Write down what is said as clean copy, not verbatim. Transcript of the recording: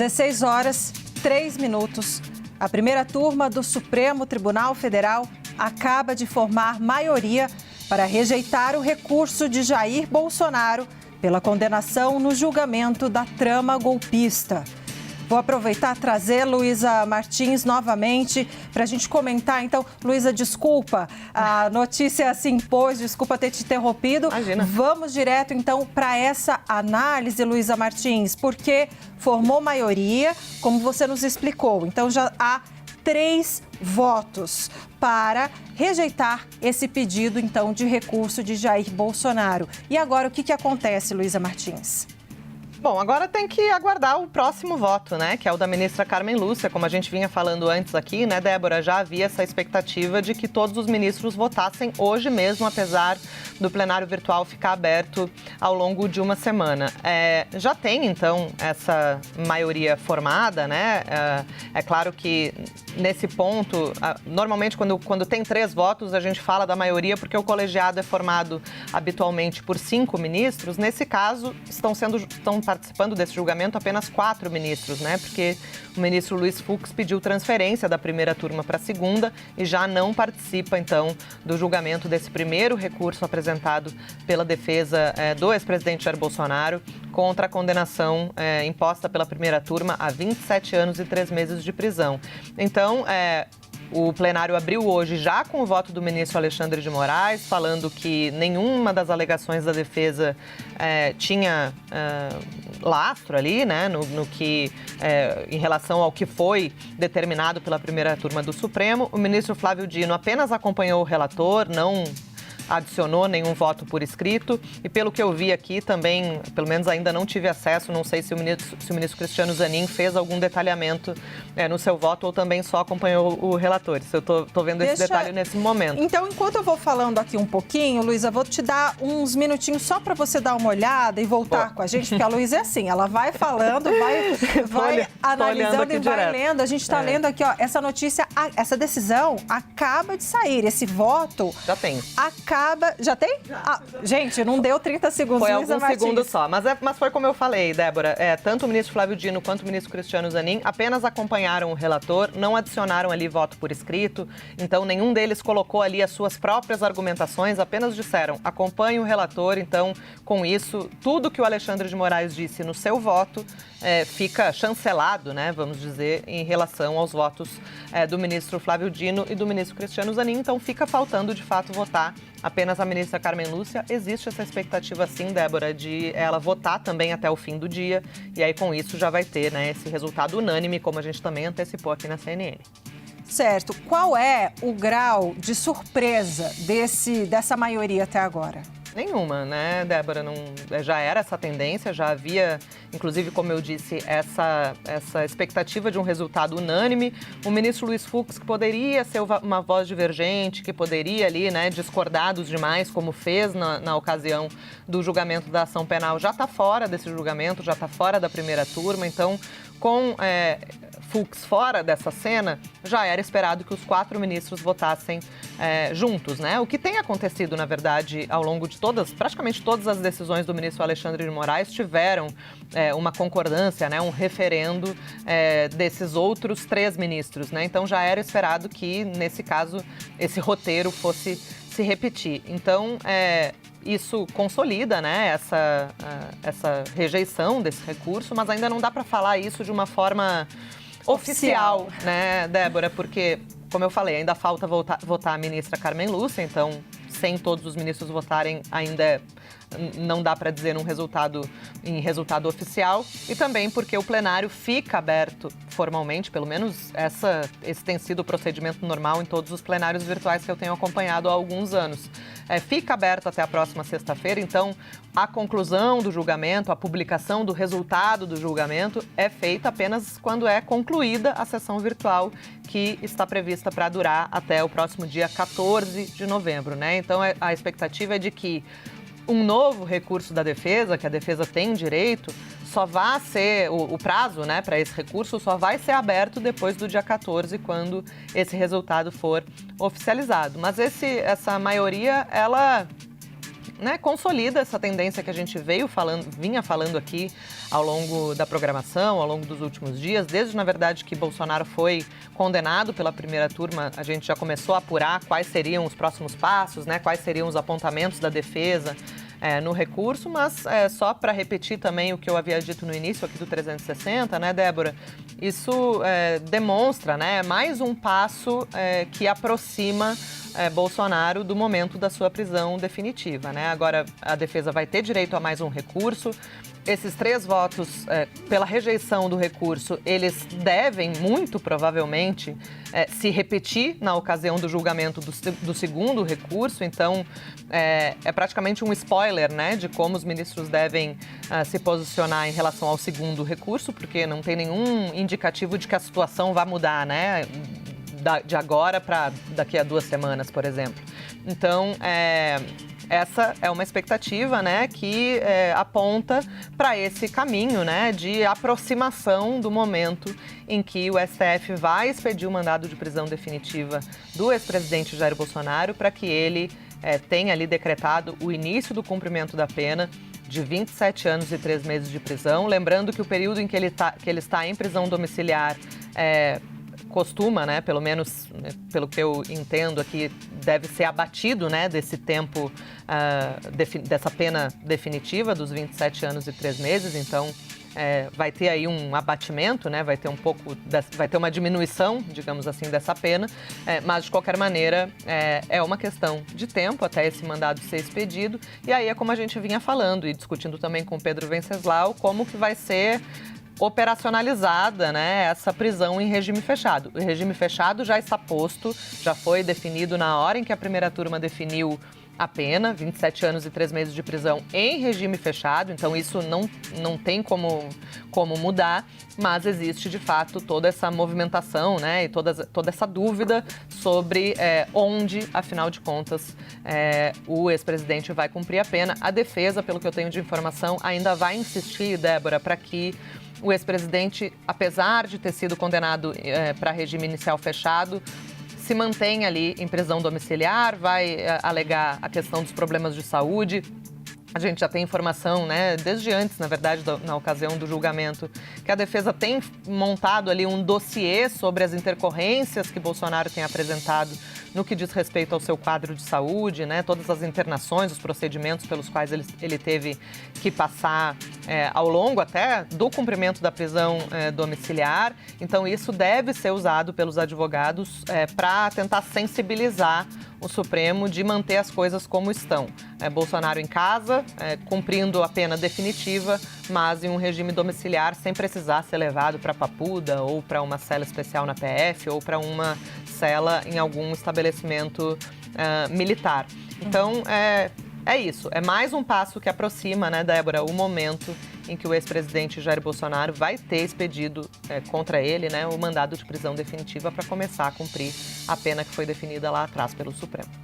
16 horas, 3 minutos. A primeira turma do Supremo Tribunal Federal acaba de formar maioria para rejeitar o recurso de Jair Bolsonaro pela condenação no julgamento da trama golpista. Vou aproveitar e trazer Luísa Martins novamente para a gente comentar. Então, Luísa, desculpa, a notícia se impôs, desculpa ter te interrompido. Imagina. Vamos direto, então, para essa análise, Luísa Martins, porque formou maioria, como você nos explicou. Então, já há 3 votos para rejeitar esse pedido, então, de recurso de Jair Bolsonaro. E agora, o que acontece, Luísa Martins? Bom, agora tem que aguardar o próximo voto, né? Que é o da ministra Carmen Lúcia. Como a gente vinha falando antes aqui, né, Débora? Já havia essa expectativa de que todos os ministros votassem hoje mesmo, apesar do plenário virtual ficar aberto ao longo de uma semana. Já tem, então, essa maioria formada, né? É claro que nesse ponto, normalmente quando tem 3 votos, a gente fala da maioria porque o colegiado é formado habitualmente por 5 ministros. Nesse caso, estão participando desse julgamento apenas 4 ministros, né? Porque o ministro Luiz Fux pediu transferência da primeira turma para a segunda e já não participa, então, do julgamento desse primeiro recurso apresentado pela defesa do ex-presidente Jair Bolsonaro contra a condenação imposta pela primeira turma a 27 anos e 3 meses de prisão. Então, o plenário abriu hoje já com o voto do ministro Alexandre de Moraes, falando que nenhuma das alegações da defesa tinha lastro ali, né, no que, em relação ao que foi determinado pela primeira turma do Supremo. O ministro Flávio Dino apenas acompanhou o relator, não adicionou nenhum voto por escrito e, pelo que eu vi aqui, também, pelo menos ainda não tive acesso, não sei se o ministro Cristiano Zanin fez algum detalhamento no seu voto ou também só acompanhou o relator. Eu estou vendo esse detalhe nesse momento. Então, enquanto eu vou falando aqui um pouquinho, Luísa, vou te dar uns minutinhos só para você dar uma olhada e voltar com a gente, porque a Luísa é assim, ela vai falando, vai analisando e vai lendo. A gente está lendo aqui, ó, essa notícia, essa decisão acaba de sair, esse voto... Já tem. Já tem? Gente, não deu 30 segundos. Foi alguns segundos só, mas foi como eu falei, Débora, tanto o ministro Flávio Dino quanto o ministro Cristiano Zanin apenas acompanharam o relator, não adicionaram ali voto por escrito, então nenhum deles colocou ali as suas próprias argumentações, apenas disseram, acompanhe o relator, então com isso, tudo que o Alexandre de Moraes disse no seu voto fica chancelado, né, vamos dizer, em relação aos votos do ministro Flávio Dino e do ministro Cristiano Zanin, então fica faltando de fato votar apenas a ministra Carmen Lúcia. Existe essa expectativa, sim, Débora, de ela votar também até o fim do dia. E aí, com isso, já vai ter, né, esse resultado unânime, como a gente também antecipou aqui na CNN. Certo. Qual é o grau de surpresa dessa maioria até agora? Nenhuma, né, Débora? Já era essa tendência, já havia, inclusive, como eu disse, essa expectativa de um resultado unânime. O ministro Luiz Fux, que poderia ser uma voz divergente, que poderia ali, né, discordar dos demais, como fez na ocasião do julgamento da ação penal, já está fora desse julgamento, já está fora da primeira turma. Então, com Fux fora dessa cena, já era esperado que os 4 ministros votassem juntos, né? O que tem acontecido, na verdade, ao longo de praticamente todas as decisões do ministro Alexandre de Moraes tiveram uma concordância, né? Um referendo desses outros 3 ministros, né? Então, já era esperado que, nesse caso, esse roteiro fosse se repetir. Então, isso consolida, né, essa rejeição desse recurso, mas ainda não dá para falar isso de uma forma oficial, né, Débora? Porque, como eu falei, ainda falta votar a ministra Carmen Lúcia, então, sem todos os ministros votarem, ainda não dá para dizer em resultado oficial. E também porque o plenário fica aberto formalmente, pelo menos esse tem sido o procedimento normal em todos os plenários virtuais que eu tenho acompanhado há alguns anos. Fica aberto até a próxima sexta-feira, então a conclusão do julgamento, a publicação do resultado do julgamento é feita apenas quando é concluída a sessão virtual que está prevista para durar até o próximo dia 14 de novembro, né? Então a expectativa é de que um novo recurso da defesa, que a defesa tem direito, só vai ser, o prazo, né, para esse recurso só vai ser aberto depois do dia 14, quando esse resultado for oficializado. Mas essa maioria, ela né, consolida essa tendência que a gente vinha falando aqui ao longo da programação, ao longo dos últimos dias. Desde, na verdade, que Bolsonaro foi condenado pela primeira turma, a gente já começou a apurar quais seriam os próximos passos, né, quais seriam os apontamentos da defesa no recurso, mas só para repetir também o que eu havia dito no início aqui do 360, né, Débora? Isso demonstra, né, mais um passo que aproxima Bolsonaro do momento da sua prisão definitiva, né? Agora a defesa vai ter direito a mais um recurso. Esses 3 votos pela rejeição do recurso, eles devem, muito provavelmente, se repetir na ocasião do julgamento do segundo recurso. Então, é praticamente um spoiler, né, de como os ministros devem se posicionar em relação ao segundo recurso, porque não tem nenhum indicativo de que a situação vá mudar, né, de agora para daqui a 2 semanas, por exemplo. Então, essa é uma expectativa, né, que aponta para esse caminho, né, de aproximação do momento em que o STF vai expedir o mandado de prisão definitiva do ex-presidente Jair Bolsonaro para que ele tenha ali decretado o início do cumprimento da pena de 27 anos e 3 meses de prisão. Lembrando que o período em que ele está em prisão domiciliar costuma, né, pelo menos pelo que eu entendo aqui, deve ser abatido, né, desse tempo, dessa pena definitiva dos 27 anos e 3 meses. Então, vai ter aí um abatimento, né, vai ter uma diminuição, digamos assim, dessa pena, mas de qualquer maneira é uma questão de tempo até esse mandado ser expedido. E aí é como a gente vinha falando e discutindo também com o Pedro Venceslau, como que vai ser operacionalizada, né, essa prisão em regime fechado. O regime fechado já está posto, já foi definido na hora em que a primeira turma definiu a pena, 27 anos e 3 meses de prisão em regime fechado. Então isso não tem como mudar, mas existe de fato toda essa movimentação, né, e toda essa dúvida sobre onde, afinal de contas, o ex-presidente vai cumprir a pena. A defesa, pelo que eu tenho de informação, ainda vai insistir, Débora, para que o ex-presidente, apesar de ter sido condenado para regime inicial fechado, se mantém ali em prisão domiciliar, vai alegar a questão dos problemas de saúde. A gente já tem informação, né, desde antes, na verdade, na ocasião do julgamento, que a defesa tem montado ali um dossiê sobre as intercorrências que Bolsonaro tem apresentado no que diz respeito ao seu quadro de saúde, né, todas as internações, os procedimentos pelos quais ele teve que passar ao longo até do cumprimento da prisão domiciliar. Então, isso deve ser usado pelos advogados para tentar sensibilizar o Supremo de manter as coisas como estão. Bolsonaro em casa, cumprindo a pena definitiva, mas em um regime domiciliar, sem precisar ser levado para Papuda ou para uma cela especial na PF ou para uma cela em algum estabelecimento militar. Então, é isso. É mais um passo que aproxima, né, Débora, o momento em que o ex-presidente Jair Bolsonaro vai ter expedido contra ele, né, o mandado de prisão definitiva para começar a cumprir a pena que foi definida lá atrás pelo Supremo.